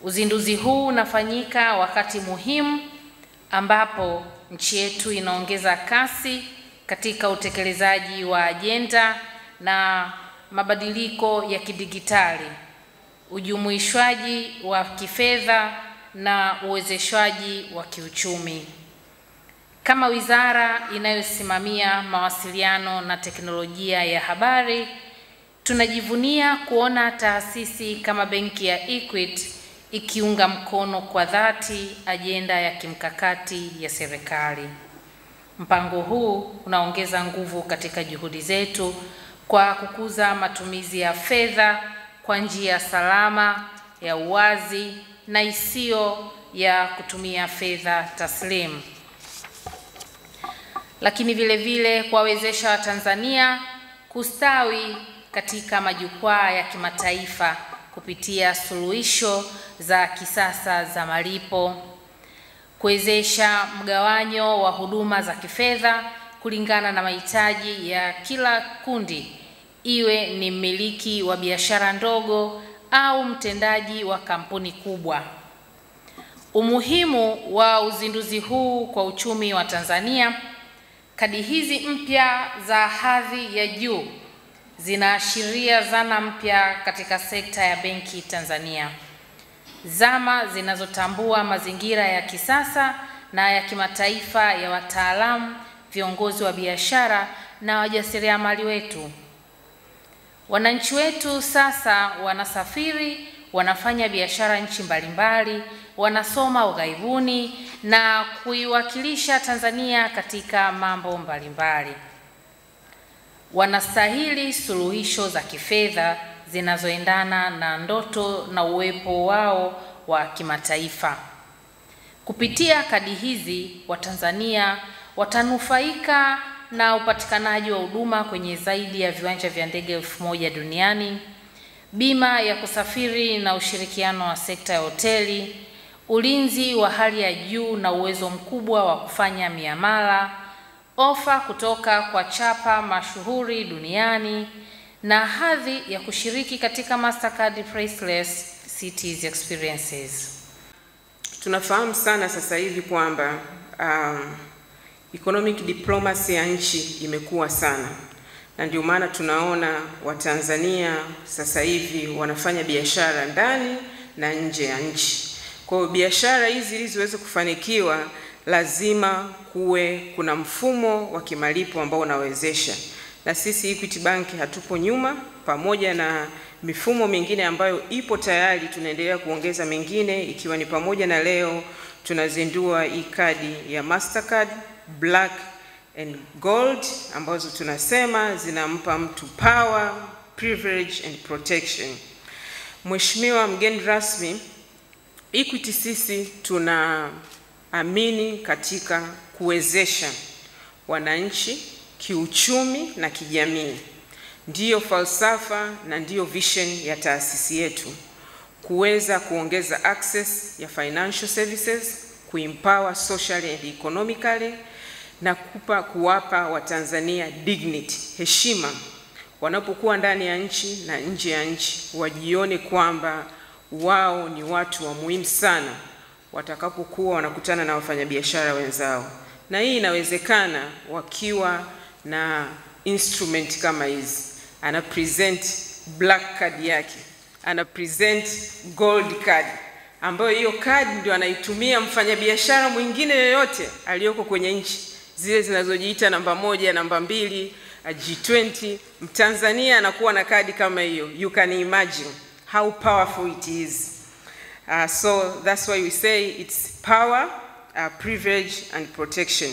Uzinduzi huu unafanyika wakati muhimu ambapo nchi yetu inaongeza kasi katika utekelezaji wa ajenda na mabadiliko ya kidigitali, ujumuishwaji wa kifedha na uwezeshwaji wa kiuchumi. Kama wizara inayosimamia mawasiliano na teknolojia ya habari, tunajivunia kuona taasisi kama benki ya Equity ikiunga mkono kwa dhati ajenda ya kimkakati ya serikali. Mpango huu unaongeza nguvu katika juhudi zetu kwa kukuza matumizi ya fedha kwa njia salama, ya uwazi na isiyo ya kutumia fedha taslimu. Lakini vile vile kuwawezesha Watanzania kustawi katika majukwaa ya kimataifa kupitia suluhisho za kisasa za malipo, kuwezesha mgawanyo wa huduma za kifedha kulingana na mahitaji ya kila kundi, iwe ni mmiliki wa biashara ndogo au mtendaji wa kampuni kubwa. Umuhimu wa uzinduzi huu kwa uchumi wa Tanzania. Kadi hizi mpya za hadhi ya juu zinaashiria zana mpya katika sekta ya benki Tanzania. Zama zinazotambua mazingira ya kisasa na ya kimataifa ya wataalamu, viongozi wa biashara na wajasiriamali wetu. Wananchi wetu sasa wanasafiri, wanafanya biashara nchi mbalimbali, wanasoma ughaibuni na kuiwakilisha Tanzania katika mambo mbalimbali. Wanastahili suluhisho za kifedha zinazoendana na ndoto na uwepo wao wa kimataifa. Kupitia kadi hizi, Watanzania watanufaika na upatikanaji wa huduma kwenye zaidi ya viwanja vya ndege 1000 duniani, bima ya kusafiri na ushirikiano wa sekta ya hoteli, ulinzi wa hali ya juu na uwezo mkubwa wa kufanya miamala, ofa kutoka kwa chapa mashuhuri duniani na hadhi ya kushiriki katika Mastercard Priceless Cities Experiences. Tunafahamu sana sasa hivi kwamba economic diplomacy ya nchi imekuwa sana, na ndio maana tunaona Watanzania sasa hivi wanafanya biashara ndani na nje ya nchi. Kwa hiyo biashara hizi ili ziweze kufanikiwa lazima kuna mfumo wa kimalipo ambao unawezesha, na sisi Equity Bank hatupo nyuma. Pamoja na mifumo mingine ambayo ipo tayari, tunaendelea kuongeza mengine, ikiwa ni pamoja na leo tunazindua hii kadi ya Mastercard Black and Gold ambazo tunasema zinampa mtu power, privilege and protection. Mheshimiwa mgeni rasmi, Equity sisi tunaamini katika kuwezesha wananchi kiuchumi na kijamii. Ndiyo falsafa na ndiyo vision ya taasisi yetu, kuweza kuongeza access ya financial services, kuempower socially and economically, na kuwapa Watanzania dignity, heshima, wanapokuwa ndani ya nchi na nje ya nchi, wajione kwamba wao ni watu wa muhimu sana watakapokuwa wanakutana na wafanyabiashara wenzao. Na hii inawezekana wakiwa na instrument kama hizi. Ana present black card yake, ana present gold card, ambayo hiyo card ndio anaitumia mfanyabiashara mwingine yoyote aliyoko kwenye nchi zile zinazojiita namba 1, namba 2, G20. Mtanzania anakuwa na kadi kama hiyo. You can imagine how powerful it is. So that's why we say it's power, privilege and protection.